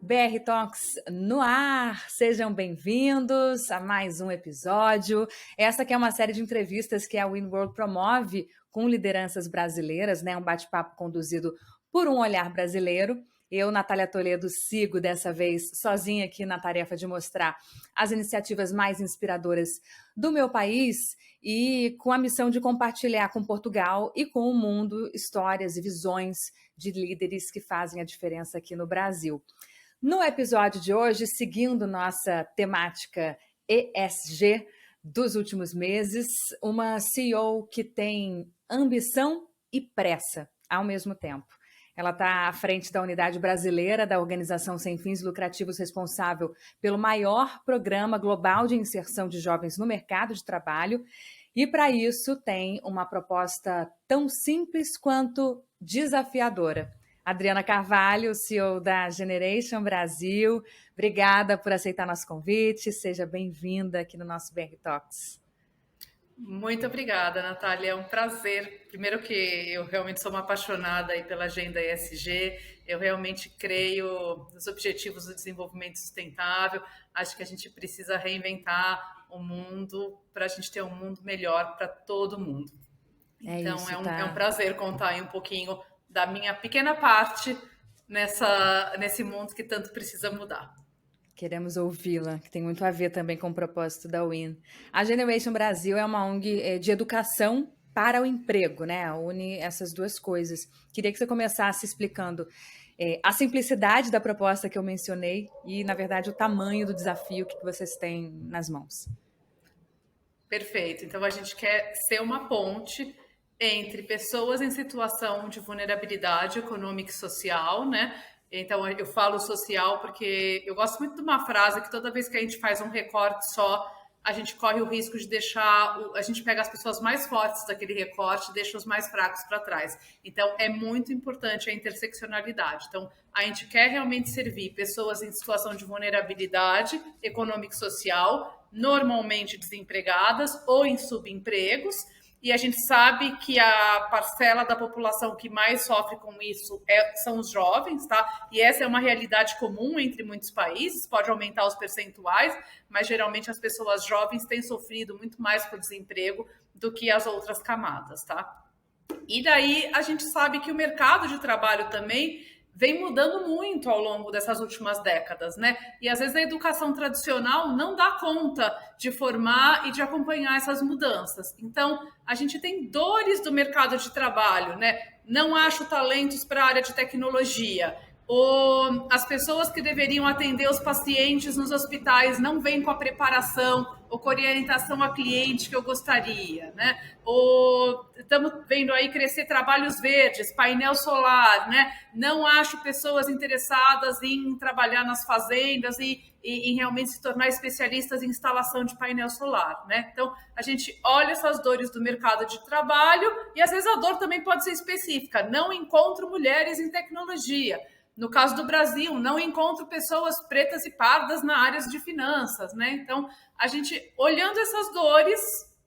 BR Talks no ar, sejam bem-vindos a mais um episódio. Essa que é uma série de entrevistas que a Winworld promove com lideranças brasileiras, né? Um bate-papo conduzido por um olhar brasileiro. Eu, Natália Toledo, sigo dessa vez sozinha aqui na tarefa de mostrar as iniciativas mais inspiradoras do meu país e com a missão de compartilhar com Portugal e com o mundo histórias e visões de líderes que fazem a diferença aqui no Brasil. No episódio de hoje, seguindo nossa temática ESG dos últimos meses, uma CEO que tem ambição e pressa ao mesmo tempo. Ela está à frente da unidade brasileira da organização sem fins lucrativos responsável pelo maior programa global de inserção de jovens no mercado de trabalho e, para isso, tem uma proposta tão simples quanto desafiadora. Adriana Carvalho, CEO da Generation Brasil, obrigada por aceitar nosso convite, seja bem-vinda aqui no nosso BR Talks. Muito obrigada, Natália, é um prazer. Primeiro que eu realmente sou uma apaixonada aí pela agenda ESG, eu realmente creio nos objetivos do desenvolvimento sustentável, acho que a gente precisa reinventar o mundo para a gente ter um mundo melhor para todo mundo. Então é um prazer contar aí um pouquinho da minha pequena parte nesse mundo que tanto precisa mudar. Queremos ouvi-la, que tem muito a ver também com o propósito da WIN. A Generation Brasil é uma ONG de educação para o emprego, né? Une essas duas coisas. Queria que você começasse explicando a simplicidade da proposta que eu mencionei e, na verdade, o tamanho do desafio que vocês têm nas mãos. Perfeito. Então, a gente quer ser uma ponte entre pessoas em situação de vulnerabilidade econômica e social, né? Então, eu falo social porque eu gosto muito de uma frase que toda vez que a gente faz um recorte só, a gente corre o risco de deixar, a gente pega as pessoas mais fortes daquele recorte e deixa os mais fracos para trás. Então, é muito importante a interseccionalidade. Então, a gente quer realmente servir pessoas em situação de vulnerabilidade econômica e social, normalmente desempregadas ou em subempregos, e a gente sabe que a parcela da população que mais sofre com isso são os jovens, tá? E essa é uma realidade comum entre muitos países, pode aumentar os percentuais, mas geralmente as pessoas jovens têm sofrido muito mais por desemprego do que as outras camadas, tá? E daí a gente sabe que o mercado de trabalho também vem mudando muito ao longo dessas últimas décadas, né? E às vezes a educação tradicional não dá conta de formar e de acompanhar essas mudanças. Então, a gente tem dores do mercado de trabalho, né? Não acho talentos para a área de tecnologia. Ou as pessoas que deveriam atender os pacientes nos hospitais não vêm com a preparação ou com a orientação a cliente que eu gostaria, né? Ou estamos vendo aí crescer trabalhos verdes, painel solar, né? Não acho pessoas interessadas em trabalhar nas fazendas e em realmente se tornar especialistas em instalação de painel solar, né? Então, a gente olha essas dores do mercado de trabalho e às vezes a dor também pode ser específica. Não encontro mulheres em tecnologia. No caso do Brasil, não encontro pessoas pretas e pardas na área de finanças, né? Então, a gente, olhando essas dores,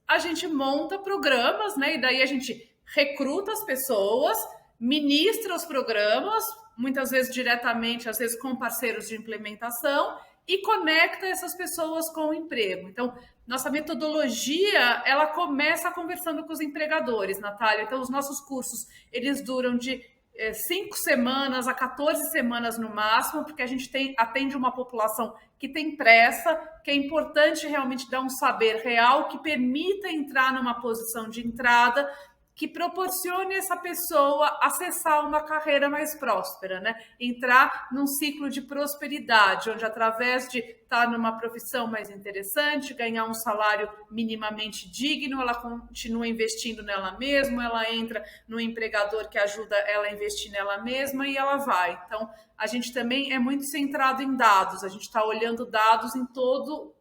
a gente monta programas, né? E daí a gente recruta as pessoas, ministra os programas, muitas vezes diretamente, às vezes com parceiros de implementação, e conecta essas pessoas com o emprego. Então, nossa metodologia, ela começa conversando com os empregadores, Natália. Então, os nossos cursos, eles duram de 5 semanas a 14 semanas no máximo, porque a gente atende uma população que tem pressa, que é importante realmente dar um saber real que permita entrar numa posição de entrada, que proporcione essa pessoa acessar uma carreira mais próspera, né? Entrar num ciclo de prosperidade, onde através de estar numa profissão mais interessante, ganhar um salário minimamente digno, ela continua investindo nela mesma, ela entra no empregador que ajuda ela a investir nela mesma e ela vai. Então, a gente também é muito centrado em dados, a gente está olhando dados em todo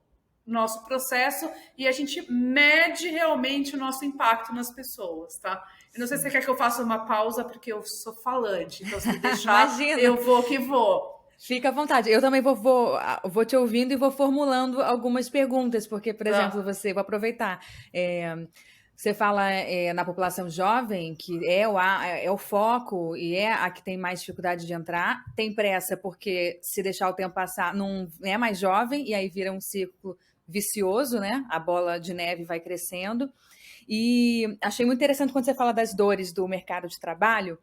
nosso processo e a gente mede realmente o nosso impacto nas pessoas, tá? Eu não sei se você quer que eu faça uma pausa, porque eu sou falante, então se deixar, Imagina. Eu vou que vou. Fica à vontade. Eu também vou te ouvindo e vou formulando algumas perguntas, porque, por exemplo, vou aproveitar. Você fala na população jovem, que é o foco e é a que tem mais dificuldade de entrar. Tem pressa porque se deixar o tempo passar, não é mais jovem e aí vira um ciclo vicioso, né? A bola de neve vai crescendo. E achei muito interessante quando você fala das dores do mercado de trabalho,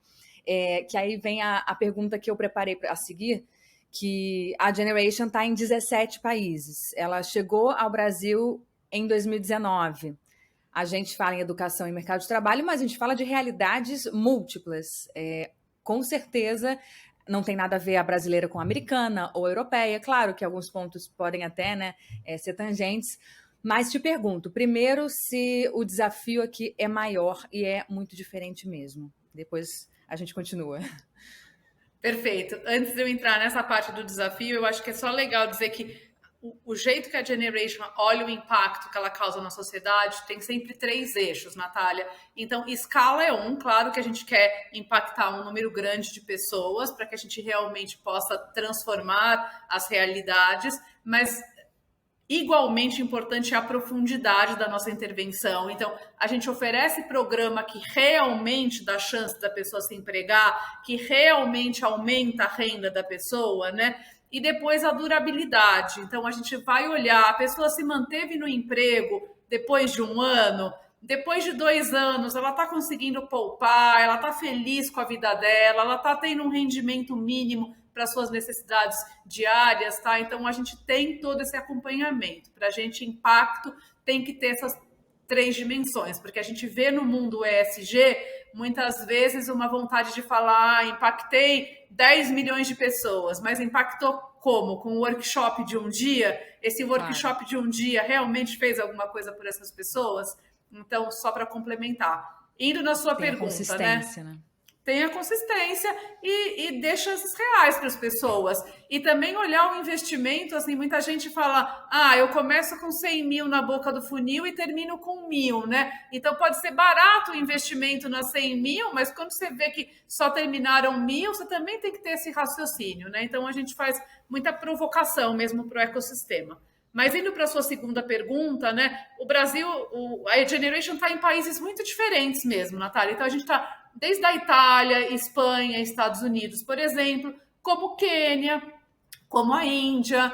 que aí vem a pergunta que eu preparei a seguir, que a Generation está em 17 países. Ela chegou ao Brasil em 2019. A gente fala em educação e mercado de trabalho, mas a gente fala de realidades múltiplas. Com certeza, não tem nada a ver a brasileira com a americana ou a europeia. Claro que alguns pontos podem até, né, ser tangentes. Mas te pergunto, primeiro, se o desafio aqui é maior e é muito diferente mesmo. Depois a gente continua. Perfeito. Antes de eu entrar nessa parte do desafio, eu acho que é só legal dizer que o jeito que a Generation olha o impacto que ela causa na sociedade tem sempre 3 eixos, Natália. Então, escala é um, claro que a gente quer impactar um número grande de pessoas para que a gente realmente possa transformar as realidades, mas igualmente importante é a profundidade da nossa intervenção. Então, a gente oferece programa que realmente dá chance da pessoa se empregar, que realmente aumenta a renda da pessoa, né? E depois a durabilidade. Então, a gente vai olhar, a pessoa se manteve no emprego depois de 1 ano, depois de 2 anos, ela está conseguindo poupar, ela está feliz com a vida dela, ela está tendo um rendimento mínimo para suas necessidades diárias, tá? Então a gente tem todo esse acompanhamento. Para a gente, impacto tem que ter essas 3 dimensões, porque a gente vê no mundo ESG muitas vezes uma vontade de falar, impactei 10 milhões de pessoas, mas impactou como? Com um workshop de um dia? Esse workshop Claro. de um dia realmente fez alguma coisa por essas pessoas? Então, só para complementar. Indo na sua Tem a pergunta, né? consistência, né? Tenha consistência e dê chances reais para as pessoas. E também olhar o investimento, assim, muita gente fala, eu começo com 100 mil na boca do funil e termino com 1.000, né? Então pode ser barato o investimento nas 100 mil, mas quando você vê que só terminaram 1.000, você também tem que ter esse raciocínio, né? Então a gente faz muita provocação mesmo para o ecossistema. Mas indo para a sua segunda pergunta, né? O Brasil, a Generation está em países muito diferentes mesmo, Natália. Então a gente está desde a Itália, Espanha, Estados Unidos, por exemplo, como Quênia, como a Índia,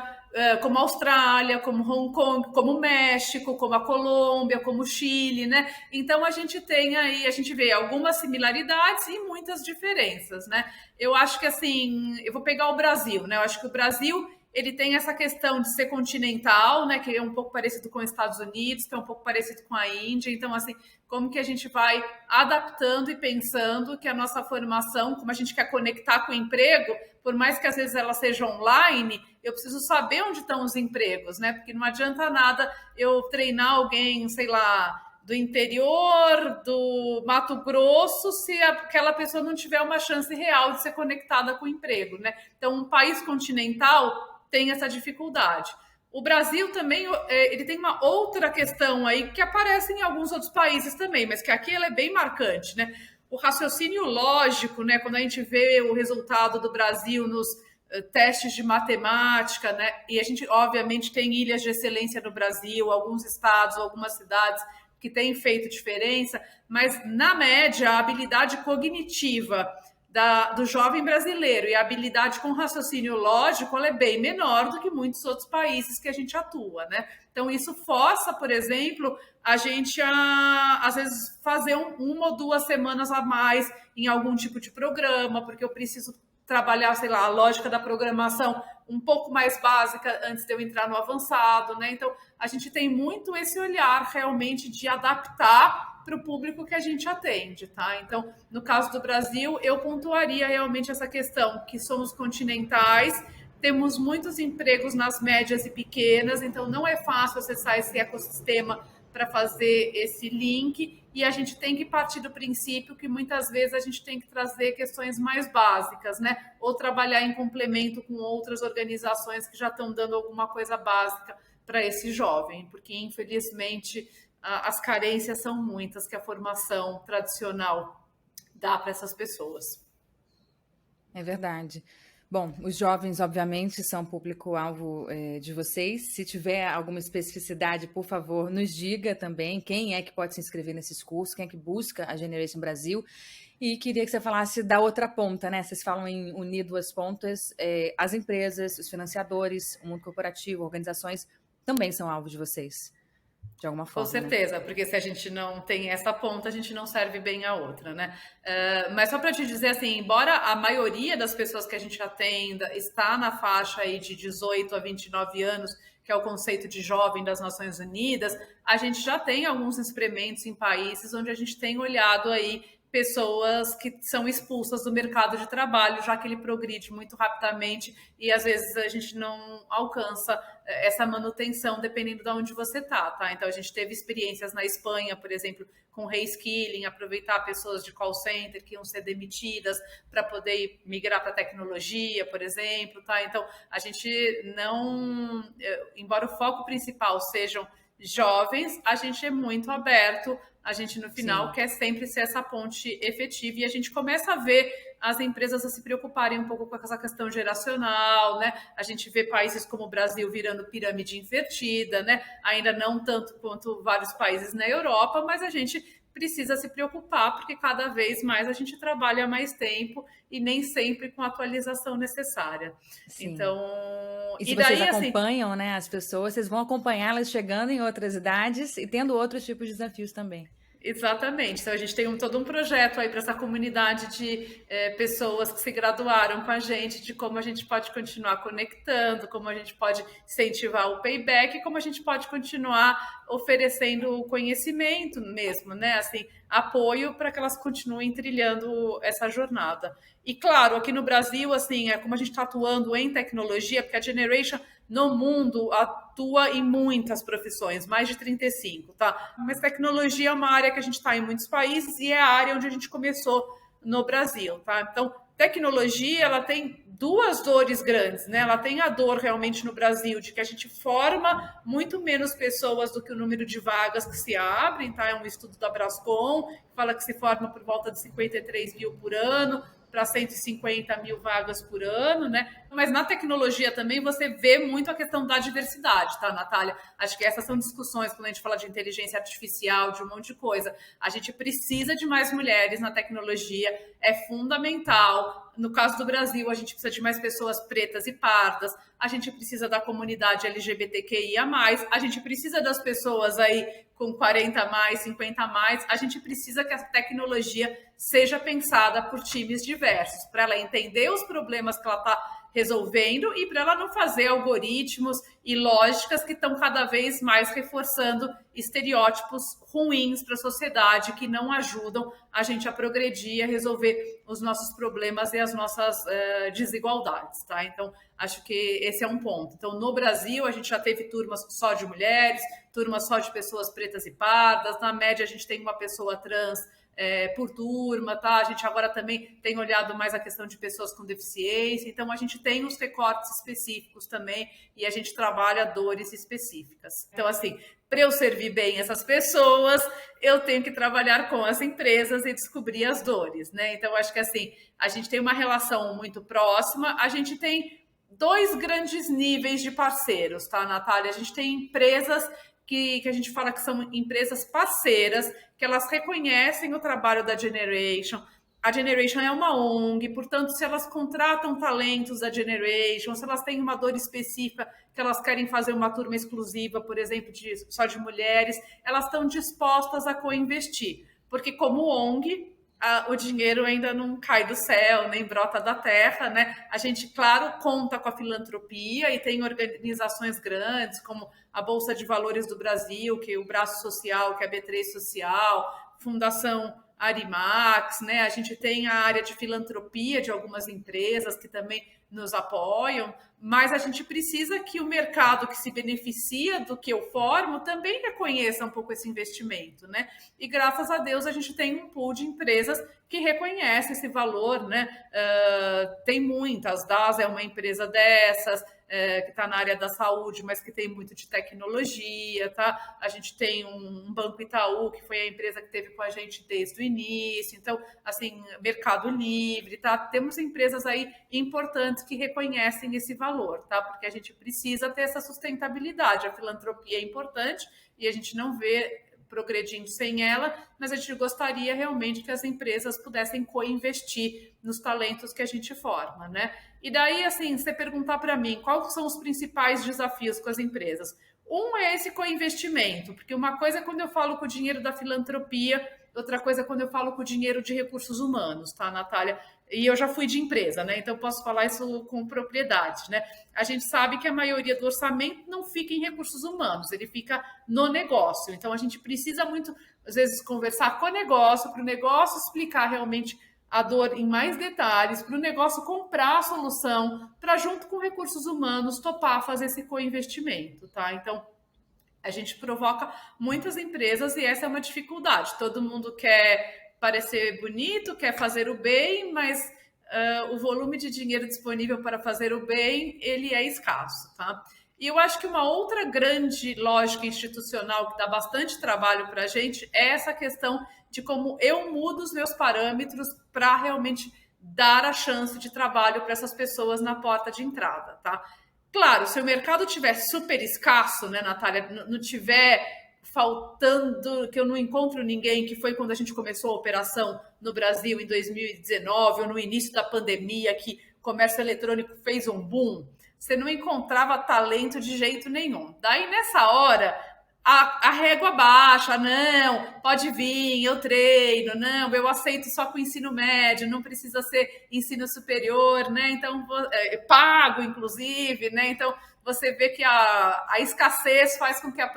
como a Austrália, como Hong Kong, como o México, como a Colômbia, como o Chile, né? Então a gente tem aí, a gente vê algumas similaridades e muitas diferenças, né? Eu acho que assim, eu vou pegar o Brasil, né? Eu acho que o Brasil ele tem essa questão de ser continental, né, que é um pouco parecido com os Estados Unidos, que é um pouco parecido com a Índia. Então, assim, como que a gente vai adaptando e pensando que a nossa formação, como a gente quer conectar com o emprego, por mais que às vezes ela seja online, eu preciso saber onde estão os empregos, né? Porque não adianta nada eu treinar alguém, sei lá, do interior do Mato Grosso, se aquela pessoa não tiver uma chance real de ser conectada com o emprego, né? Então, um país continental tem essa dificuldade. O Brasil também ele tem uma outra questão aí que aparece em alguns outros países também, mas que aqui ela é bem marcante, né? O raciocínio lógico, né? Quando a gente vê o resultado do Brasil nos testes de matemática, né? E a gente, obviamente, tem ilhas de excelência no Brasil, alguns estados, algumas cidades que têm feito diferença, mas, na média, a habilidade cognitiva do jovem brasileiro e a habilidade com raciocínio lógico ela é bem menor do que muitos outros países que a gente atua, né? Então, isso força, por exemplo, a gente às vezes, fazer 1 ou 2 semanas a mais em algum tipo de programa, porque eu preciso trabalhar, sei lá, a lógica da programação um pouco mais básica antes de eu entrar no avançado, né? Então, a gente tem muito esse olhar realmente de adaptar para o público que a gente atende, tá? Então, no caso do Brasil, eu pontuaria realmente essa questão que somos continentais, temos muitos empregos nas médias e pequenas, então não é fácil acessar esse ecossistema para fazer esse link, e a gente tem que partir do princípio que muitas vezes a gente tem que trazer questões mais básicas, né? Ou trabalhar em complemento com outras organizações que já estão dando alguma coisa básica para esse jovem, porque infelizmente as carências são muitas que a formação tradicional dá para essas pessoas. É verdade. Bom, os jovens, obviamente, são público-alvo de vocês. Se tiver alguma especificidade, por favor, nos diga também quem é que pode se inscrever nesses cursos, quem é que busca a Generation Brasil. E queria que você falasse da outra ponta, né? Vocês falam em unir duas pontas. As empresas, os financiadores, o mundo corporativo, organizações também são alvo de vocês, de alguma Com forma, né? certeza, porque se a gente não tem essa ponta, a gente não serve bem a outra, né? Mas só para te dizer assim, embora a maioria das pessoas que a gente atenda está na faixa aí de 18 a 29 anos, que é o conceito de jovem das Nações Unidas, a gente já tem alguns experimentos em países onde a gente tem olhado aí pessoas que são expulsas do mercado de trabalho, já que ele progride muito rapidamente e às vezes a gente não alcança essa manutenção dependendo de onde você tá? Então a gente teve experiências na Espanha, por exemplo, com reskilling, aproveitar pessoas de call center que iam ser demitidas para poder migrar para tecnologia, por exemplo, tá? Então a gente não, embora o foco principal sejam jovens, a gente é muito aberto, a gente no final Sim. quer sempre ser essa ponte efetiva e a gente começa a ver as empresas a se preocuparem um pouco com essa questão geracional, né? A gente vê países como o Brasil virando pirâmide invertida, né? Ainda não tanto quanto vários países na Europa, mas a gente precisa se preocupar porque cada vez mais a gente trabalha mais tempo e nem sempre com a atualização necessária. Sim. Então, E se e vocês daí assim, acompanham, né, as pessoas, vocês vão acompanhá-las chegando em outras idades e tendo outros tipos de desafios também. exatamente. Então, a gente tem todo um projeto aí para essa comunidade de pessoas que se graduaram com a gente, de como a gente pode continuar conectando, como a gente pode incentivar o payback e como a gente pode continuar oferecendo conhecimento mesmo, né? Assim, apoio para que elas continuem trilhando essa jornada. E claro, aqui no Brasil, assim, como a gente está atuando em tecnologia, porque a Generation no mundo atua em muitas profissões, mais de 35, tá? Mas tecnologia é uma área que a gente está em muitos países e é a área onde a gente começou no Brasil, tá? Então, tecnologia, ela tem duas dores grandes, né? Ela tem a dor realmente no Brasil de que a gente forma muito menos pessoas do que o número de vagas que se abrem, tá? É um estudo da Brascom, que fala que se forma por volta de 53 mil por ano, para 150 mil vagas por ano, né? Mas na tecnologia também você vê muito a questão da diversidade, tá, Natália? Acho que essas são discussões quando a gente fala de inteligência artificial, de um monte de coisa. A gente precisa de mais mulheres na tecnologia, é fundamental. No caso do Brasil, a gente precisa de mais pessoas pretas e pardas, a gente precisa da comunidade LGBTQIA+, a gente precisa das pessoas aí com 40 a mais, 50 a mais, a gente precisa que a tecnologia seja pensada por times diversos, para ela entender os problemas que ela está resolvendo e para ela não fazer algoritmos e lógicas que estão cada vez mais reforçando estereótipos ruins para a sociedade que não ajudam a gente a progredir, a resolver os nossos problemas e as nossas desigualdades, tá? Então, acho que esse é um ponto. Então, no Brasil, a gente já teve turmas só de mulheres, turmas só de pessoas pretas e pardas, na média a gente tem uma pessoa trans por turma, tá? A gente agora também tem olhado mais a questão de pessoas com deficiência, então a gente tem os recortes específicos também e a gente trabalha dores específicas. Então, assim, para eu servir bem essas pessoas, eu tenho que trabalhar com as empresas e descobrir as dores, né? Então, acho que assim, a gente tem uma relação muito próxima, a gente tem dois grandes níveis de parceiros, tá, Natália? A gente tem empresas que a gente fala que são empresas parceiras, que elas reconhecem o trabalho da Generation. A Generation é uma ONG, portanto, se elas contratam talentos da Generation, se elas têm uma dor específica que elas querem fazer uma turma exclusiva, por exemplo, só de mulheres, elas estão dispostas a co-investir. Porque como ONG, o dinheiro ainda não cai do céu, nem brota da terra, né? A gente, claro, conta com a filantropia e tem organizações grandes, como a Bolsa de Valores do Brasil, que é o braço social, que é a B3 Social, Fundação Arimax, né? A gente tem a área de filantropia de algumas empresas que também nos apoiam, mas a gente precisa que o mercado que se beneficia do que eu formo também reconheça um pouco esse investimento, né? E graças a Deus a gente tem um pool de empresas que reconhece esse valor, né? Tem muitas, DAS é uma empresa dessas, que está na área da saúde, mas que tem muito de tecnologia, tá? A gente tem um Banco Itaú, que foi a empresa que teve com a gente desde o início. Então, assim, Mercado Livre, tá? Temos empresas aí importantes que reconhecem esse valor, tá? Porque a gente precisa ter essa sustentabilidade. A filantropia é importante e a gente não vê progredindo sem ela, mas a gente gostaria realmente que as empresas pudessem co-investir nos talentos que a gente forma, né? E daí, assim, você perguntar para mim quais são os principais desafios com as empresas. Um é esse co-investimento, porque uma coisa é quando eu falo com o dinheiro da filantropia, outra coisa é quando eu falo com o dinheiro de recursos humanos, tá, Natália? E eu já fui de empresa, né? Então posso falar isso com propriedade, né? A gente sabe que a maioria do orçamento não fica em recursos humanos, ele fica no negócio. Então a gente precisa muito, às vezes, conversar com o negócio, para o negócio explicar realmente a dor em mais detalhes, para o negócio comprar a solução, para junto com recursos humanos topar fazer esse co-investimento, tá? Então a gente provoca muitas empresas e essa é uma dificuldade. Todo mundo quer parecer bonito, quer fazer o bem, mas o volume de dinheiro disponível para fazer o bem, ele é escasso, tá? E eu acho que uma outra grande lógica institucional que dá bastante trabalho para a gente é essa questão de como eu mudo os meus parâmetros para realmente dar a chance de trabalho para essas pessoas na porta de entrada, tá? Claro, se o mercado tiver super escasso, né, Natália, não tiver faltando, que eu não encontro ninguém, que foi quando a gente começou a operação no Brasil em 2019, ou no início da pandemia, que o comércio eletrônico fez um boom, você não encontrava talento de jeito nenhum. Daí, nessa hora, a régua baixa, não, pode vir, eu treino, não, eu aceito só com ensino médio, não precisa ser ensino superior, né? Então, pago, inclusive, né? Então, você vê que a escassez faz com que a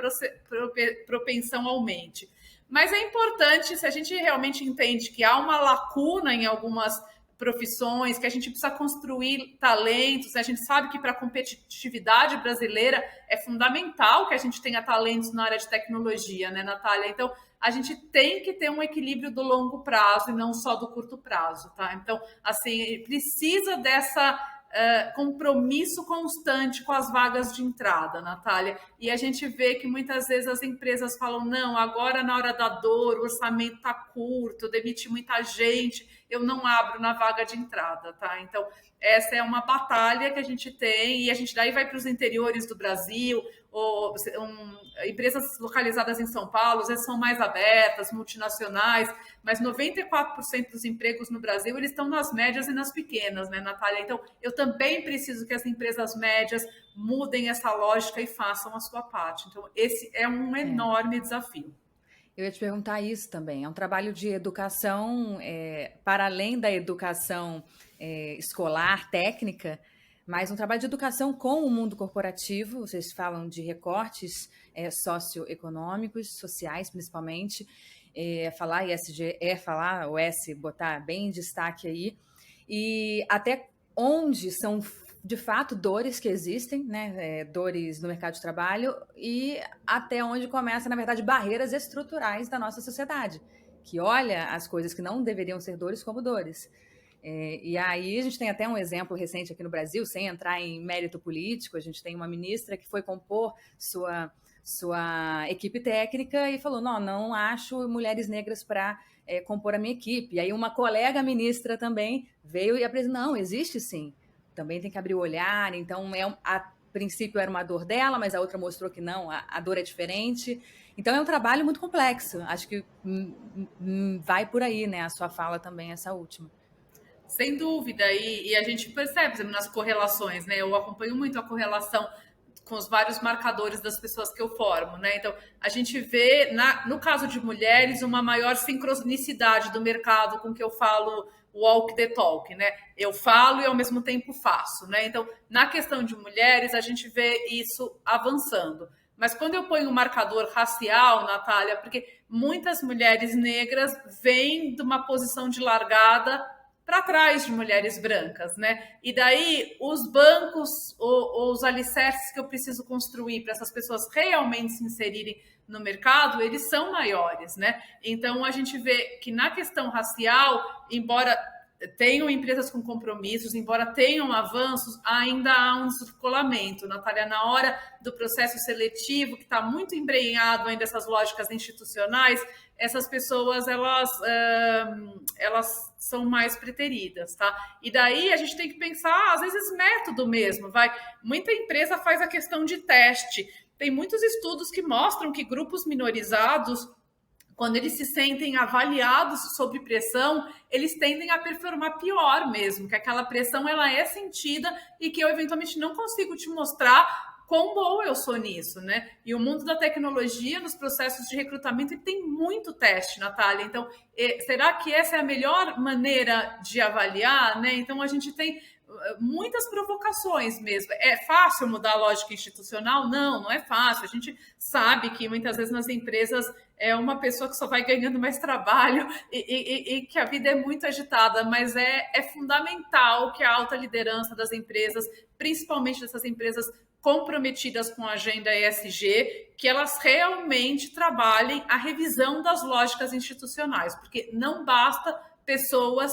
propensão aumente. Mas é importante, se a gente realmente entende que há uma lacuna em algumas profissões, que a gente precisa construir talentos, a gente sabe que para a competitividade brasileira é fundamental que a gente tenha talentos na área de tecnologia, né, Natália? Então, a gente tem que ter um equilíbrio do longo prazo e não só do curto prazo, tá? Então, assim, precisa dessa compromisso constante com as vagas de entrada, Natália. E a gente vê que muitas vezes as empresas falam, não, agora na hora da dor, o orçamento está curto, demiti muita gente, eu não abro na vaga de entrada, tá? Então, essa é uma batalha que a gente tem, e a gente daí vai para os interiores do Brasil, empresas localizadas em São Paulo, às vezes são mais abertas, multinacionais, mas 94% dos empregos no Brasil, eles estão nas médias e nas pequenas, né, Natália? Então, eu também preciso que as empresas médias mudem essa lógica e façam a sua parte. Então, esse é um enorme desafio. Eu ia te perguntar isso também. É um trabalho de educação, para além da educação escolar, técnica, mas um trabalho de educação com o mundo corporativo. Vocês falam de recortes socioeconômicos, sociais principalmente. Falar ESG falar o S, botar bem em destaque aí. E até onde são de fato dores que existem, né? Dores no mercado de trabalho, e até onde começa, na verdade, barreiras estruturais da nossa sociedade, que olha as coisas que não deveriam ser dores como dores. E aí a gente tem até um exemplo recente aqui no Brasil, sem entrar em mérito político. A gente tem uma ministra que foi compor sua equipe técnica e falou, não acho mulheres negras para compor a minha equipe. E aí uma colega ministra também veio e apresentou, não, existe sim. Também tem que abrir o olhar. Então, a princípio era uma dor dela, mas a outra mostrou que não, a dor é diferente. Então, é um trabalho muito complexo. Acho que vai por aí, né? A sua fala também, essa última. Sem dúvida, e a gente percebe, por exemplo, nas correlações, né? Eu acompanho muito a correlação com os vários marcadores das pessoas que eu formo, né? Então, a gente vê, no caso de mulheres, uma maior sincronicidade do mercado com que eu falo walk the talk, né? Eu falo e ao mesmo tempo faço, né? Então, na questão de mulheres, a gente vê isso avançando. Mas quando eu ponho um marcador racial, Natália, porque muitas mulheres negras vêm de uma posição de largada para trás de mulheres brancas, né? E daí os bancos, os alicerces que eu preciso construir para essas pessoas realmente se inserirem no mercado, eles são maiores, né? Então a gente vê que na questão racial, embora tenham empresas com compromissos, embora tenham avanços, ainda há um descolamento, Natália, na hora do processo seletivo, que está muito embrenhado ainda essas lógicas institucionais, essas pessoas, elas são mais preteridas, tá? E daí a gente tem que pensar, às vezes, método mesmo, vai. Muita empresa faz a questão de teste. Tem muitos estudos que mostram que grupos minorizados, quando eles se sentem avaliados sob pressão, eles tendem a performar pior mesmo, que aquela pressão ela é sentida e que eu eventualmente não consigo te mostrar quão boa eu sou nisso, né? E o mundo da tecnologia, nos processos de recrutamento, ele tem muito teste, Natália. Então, será que essa é a melhor maneira de avaliar, né? Então, a gente tem muitas provocações mesmo. É fácil mudar a lógica institucional? Não, não é fácil. A gente sabe que muitas vezes nas empresas é uma pessoa que só vai ganhando mais trabalho e que a vida é muito agitada, mas é fundamental que a alta liderança das empresas, principalmente dessas empresas comprometidas com a agenda ESG, que elas realmente trabalhem a revisão das lógicas institucionais, porque não basta pessoas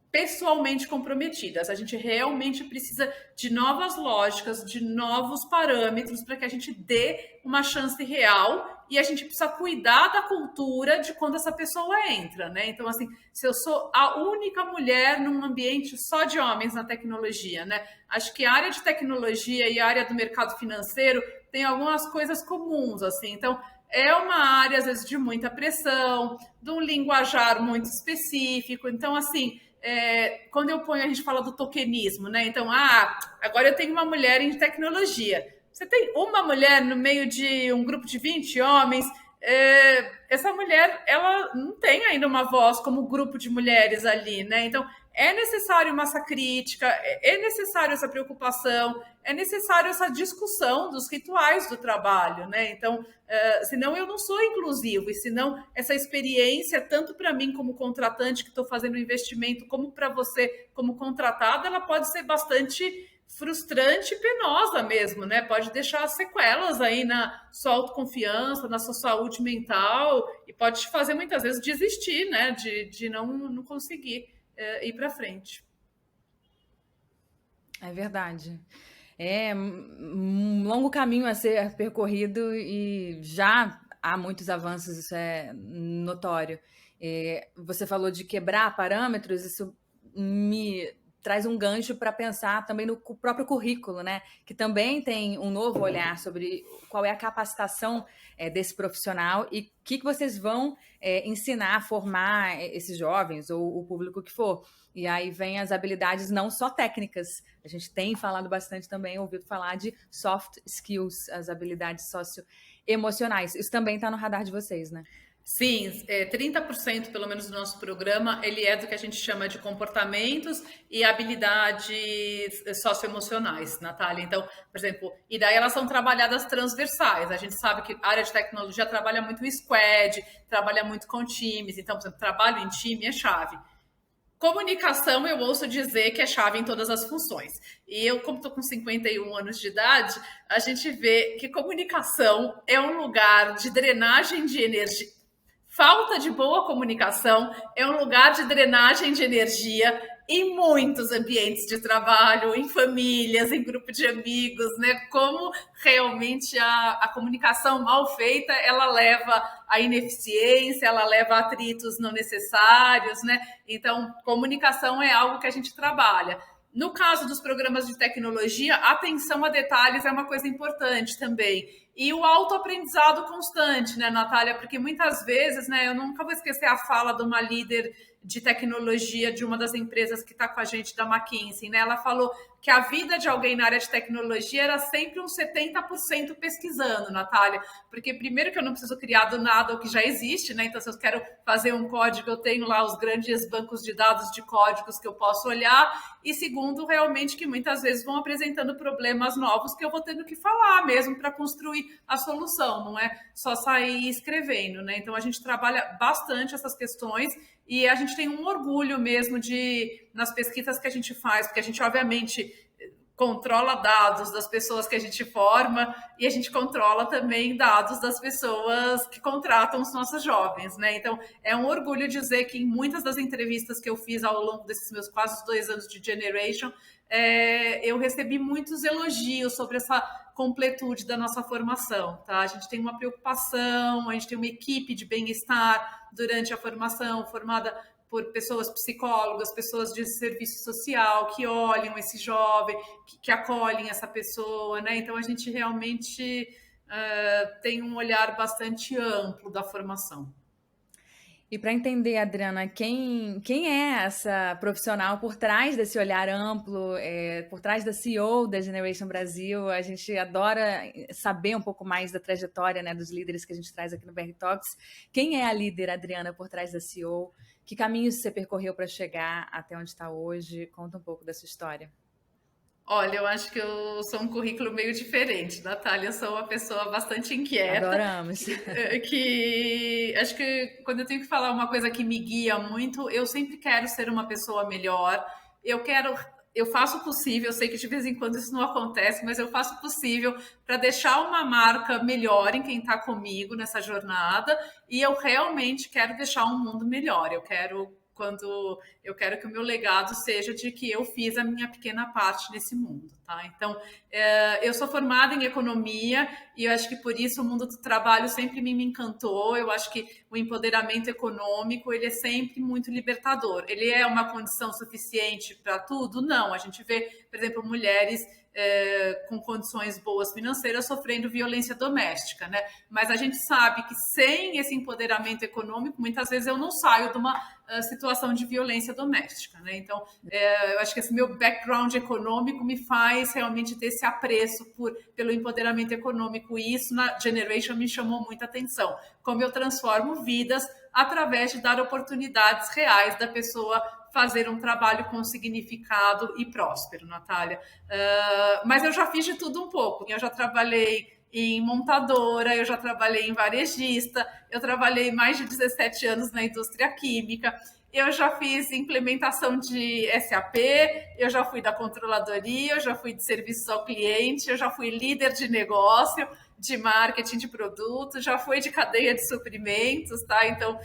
pessoalmente comprometidas. A gente realmente precisa de novas lógicas, de novos parâmetros para que a gente dê uma chance real e a gente precisa cuidar da cultura de quando essa pessoa entra, né? Então, assim, se eu sou a única mulher num ambiente só de homens na tecnologia, né? Acho que a área de tecnologia e a área do mercado financeiro tem algumas coisas comuns, assim. Então, é uma área, às vezes, de muita pressão, de um linguajar muito específico. Então, assim, quando eu ponho, a gente fala do tokenismo, né? Então, agora eu tenho uma mulher em tecnologia. Você tem uma mulher no meio de um grupo de 20 homens, essa mulher, ela não tem ainda uma voz como grupo de mulheres ali, né? Então, é necessário massa crítica, é necessário essa preocupação, é necessário essa discussão dos rituais do trabalho, né? Então, senão eu não sou inclusivo, e senão essa experiência, tanto para mim como contratante que estou fazendo o investimento, como para você como contratada, ela pode ser bastante frustrante e penosa mesmo, né? Pode deixar sequelas aí na sua autoconfiança, na sua saúde mental, e pode te fazer muitas vezes desistir, né? De não conseguir ir para frente. É verdade. É um longo caminho a ser percorrido e já há muitos avanços, isso é notório. Você falou de quebrar parâmetros, isso me traz um gancho para pensar também no próprio currículo, né? Que também tem um novo olhar sobre qual é a capacitação desse profissional e o que vocês vão ensinar, formar esses jovens ou o público que for. E aí vem as habilidades não só técnicas. A gente tem falado bastante também, ouvido falar de soft skills, as habilidades socioemocionais. Isso também está no radar de vocês, né? Sim, 30% pelo menos do nosso programa, ele é do que a gente chama de comportamentos e habilidades socioemocionais, Natália. Então, por exemplo, e daí elas são trabalhadas transversais. A gente sabe que a área de tecnologia trabalha muito em squad, trabalha muito com times. Então, por exemplo, trabalho em time é chave. Comunicação, eu ouço dizer que é chave em todas as funções. E eu, como estou com 51 anos de idade, a gente vê que comunicação é um lugar de drenagem de energia. Falta de boa comunicação é um lugar de drenagem de energia em muitos ambientes de trabalho, em famílias, em grupo de amigos, né? Como realmente a comunicação mal feita, ela leva à ineficiência, ela leva a atritos não necessários, né? Então, comunicação é algo que a gente trabalha. No caso dos programas de tecnologia, atenção a detalhes é uma coisa importante também. E o autoaprendizado constante, né, Natália? Porque muitas vezes, né, eu nunca vou esquecer a fala de uma líder de tecnologia de uma das empresas que está com a gente, da McKinsey, né? Ela falou que a vida de alguém na área de tecnologia era sempre uns 70% pesquisando, Natália, porque primeiro que eu não preciso criar do nada o que já existe, né? Então, se eu quero fazer um código, eu tenho lá os grandes bancos de dados de códigos que eu posso olhar, e segundo, realmente, que muitas vezes vão apresentando problemas novos que eu vou tendo que falar mesmo para construir a solução, não é só sair escrevendo, né? Então, a gente trabalha bastante essas questões e a gente tem um orgulho mesmo nas pesquisas que a gente faz, porque a gente, obviamente, controla dados das pessoas que a gente forma e a gente controla também dados das pessoas que contratam os nossos jovens, né? Então, é um orgulho dizer que em muitas das entrevistas que eu fiz ao longo desses meus quase 2 anos de Generation, eu recebi muitos elogios sobre essa completude da nossa formação, tá? A gente tem uma preocupação, a gente tem uma equipe de bem-estar durante a formação, formada por pessoas psicólogas, pessoas de serviço social, que olham esse jovem, que acolhem essa pessoa, né? Então, a gente realmente tem um olhar bastante amplo da formação. E para entender, Adriana, quem é essa profissional por trás desse olhar amplo, por trás da CEO da Generation Brasil, a gente adora saber um pouco mais da trajetória, né, dos líderes que a gente traz aqui no BR Talks. Quem é a líder, Adriana, por trás da CEO? Que caminhos você percorreu para chegar até onde está hoje? Conta um pouco da sua história. Olha, eu acho que eu sou um currículo meio diferente, Natália. Eu sou uma pessoa bastante inquieta, Adoramos. que acho que quando eu tenho que falar uma coisa que me guia muito, eu sempre quero ser uma pessoa melhor. Eu faço o possível, eu sei que de vez em quando isso não acontece, mas eu faço o possível para deixar uma marca melhor em quem está comigo nessa jornada, e eu realmente quero deixar um mundo melhor. Eu quero que o meu legado seja de que eu fiz a minha pequena parte nesse mundo, tá? Então, eu sou formada em economia e eu acho que por isso o mundo do trabalho sempre me encantou. Eu acho que o empoderamento econômico, ele é sempre muito libertador. Ele é uma condição suficiente para tudo? Não. A gente vê, por exemplo, mulheres com condições boas financeiras sofrendo violência doméstica, né? Mas a gente sabe que sem esse empoderamento econômico, muitas vezes eu não saio de uma situação de violência doméstica, né? Então, eu acho que esse meu background econômico me faz realmente ter esse apreço pelo empoderamento econômico, e isso na Generation me chamou muita atenção. Como eu transformo vidas através de dar oportunidades reais da pessoa fazer um trabalho com significado e próspero, Natália. Mas eu já fiz de tudo um pouco. Eu já trabalhei em montadora, eu já trabalhei em varejista, eu trabalhei mais de 17 anos na indústria química, eu já fiz implementação de SAP, eu já fui da controladoria, eu já fui de serviço ao cliente, eu já fui líder de negócio, de marketing de produtos, já fui de cadeia de suprimentos, tá? Então,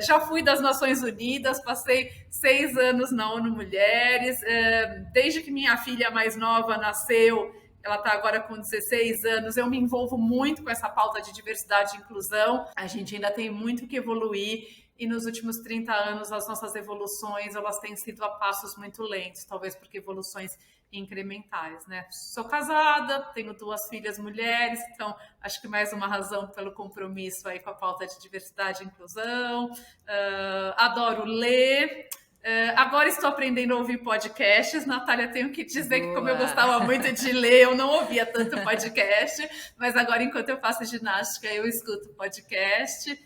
já fui das Nações Unidas, passei 6 anos na ONU Mulheres, desde que minha filha mais nova nasceu, ela está agora com 16 anos, eu me envolvo muito com essa pauta de diversidade e inclusão. A gente ainda tem muito que evoluir, e nos últimos 30 anos as nossas evoluções, elas têm sido a passos muito lentos, talvez porque evoluções incrementais, né? Sou casada, tenho 2 filhas mulheres, então acho que mais uma razão pelo compromisso aí com a pauta de diversidade e inclusão. Adoro ler. Agora estou aprendendo a ouvir podcasts. Natália, tenho que dizer que, como eu gostava muito de ler, eu não ouvia tanto podcast, mas agora, enquanto eu faço ginástica, eu escuto podcast.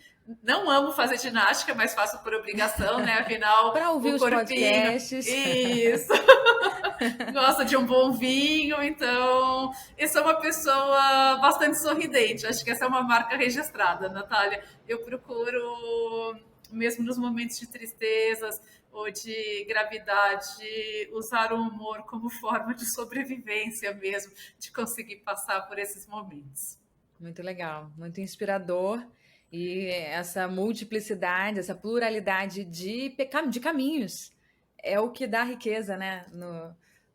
Não amo fazer ginástica, mas faço por obrigação, né? Afinal, para ouvir o os corpinho. podcasts. Isso. Gosto de um bom vinho, então eu sou uma pessoa bastante sorridente. Acho que essa é uma marca registrada, Natália. Eu procuro, mesmo nos momentos de tristezas ou de gravidade, usar o humor como forma de sobrevivência mesmo, de conseguir passar por esses momentos. Muito legal, muito inspirador. E essa multiplicidade, essa pluralidade de caminhos é o que dá riqueza, né,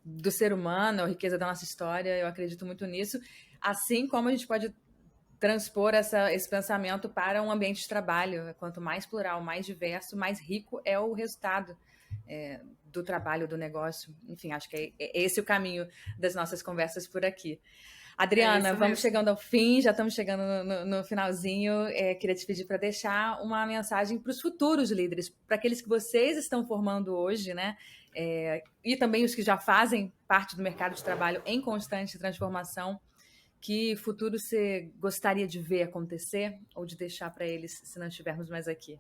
do ser humano, a riqueza da nossa história. Eu acredito muito nisso. Assim como a gente pode transpor esse pensamento para um ambiente de trabalho. Quanto mais plural, mais diverso, mais rico é o resultado do trabalho, do negócio. Enfim, acho que é esse o caminho das nossas conversas por aqui. Adriana, vamos chegando ao fim, já estamos chegando no finalzinho. Queria te pedir para deixar uma mensagem para os futuros líderes, para aqueles que vocês estão formando hoje, né? E também os que já fazem parte do mercado de trabalho em constante transformação. Que futuro você gostaria de ver acontecer ou de deixar para eles se não estivermos mais aqui?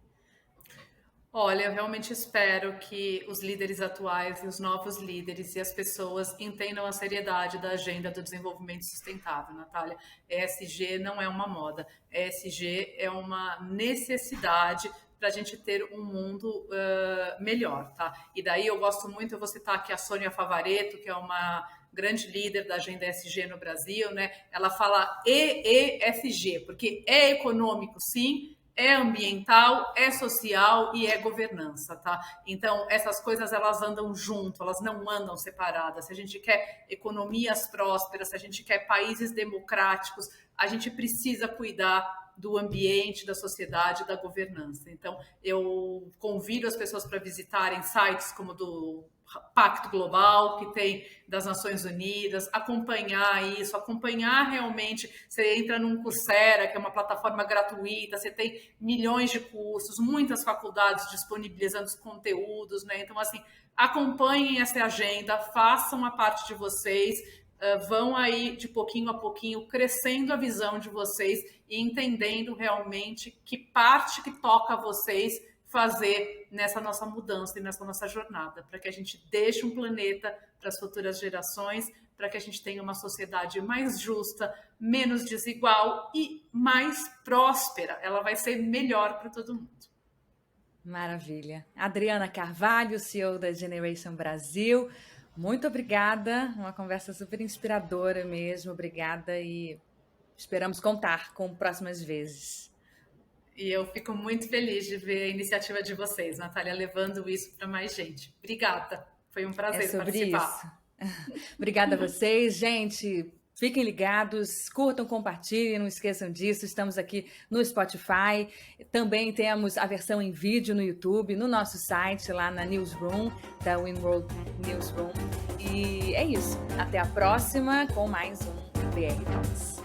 Olha, eu realmente espero que os líderes atuais e os novos líderes e as pessoas entendam a seriedade da agenda do desenvolvimento sustentável, Natália. ESG não é uma moda, ESG é uma necessidade para a gente ter um mundo melhor, tá? E daí eu gosto muito, eu vou citar aqui a Sônia Favaretto, que é uma grande líder da agenda ESG no Brasil, né? Ela fala EESG, porque é econômico, sim, é ambiental, é social e é governança, tá? Então, essas coisas, elas andam junto, elas não andam separadas. Se a gente quer economias prósperas, se a gente quer países democráticos, a gente precisa cuidar do ambiente, da sociedade, da governança. Então, eu convido as pessoas para visitarem sites como do Pacto Global, que tem das Nações Unidas, acompanhar isso, acompanhar realmente. Você entra num Coursera, que é uma plataforma gratuita, você tem milhões de cursos, muitas faculdades disponibilizando os conteúdos, né? Então, assim, acompanhem essa agenda, façam a parte de vocês, vão aí de pouquinho a pouquinho crescendo a visão de vocês e entendendo realmente que parte que toca a vocês fazer nessa nossa mudança e nessa nossa jornada, para que a gente deixe um planeta para as futuras gerações, para que a gente tenha uma sociedade mais justa, menos desigual e mais próspera. Ela vai ser melhor para todo mundo. Maravilha. Adriana Carvalho, CEO da Generation Brasil, muito obrigada, uma conversa super inspiradora mesmo, obrigada e esperamos contar com próximas vezes. E eu fico muito feliz de ver a iniciativa de vocês, Natália, levando isso para mais gente. Obrigada, foi um prazer participar. Isso. Obrigada a vocês, gente. Fiquem ligados, curtam, compartilhem, não esqueçam disso. Estamos aqui no Spotify. Também temos a versão em vídeo no YouTube, no nosso site, lá na Newsroom, da Winworld Newsroom. E é isso. Até a próxima com mais um BR Talks.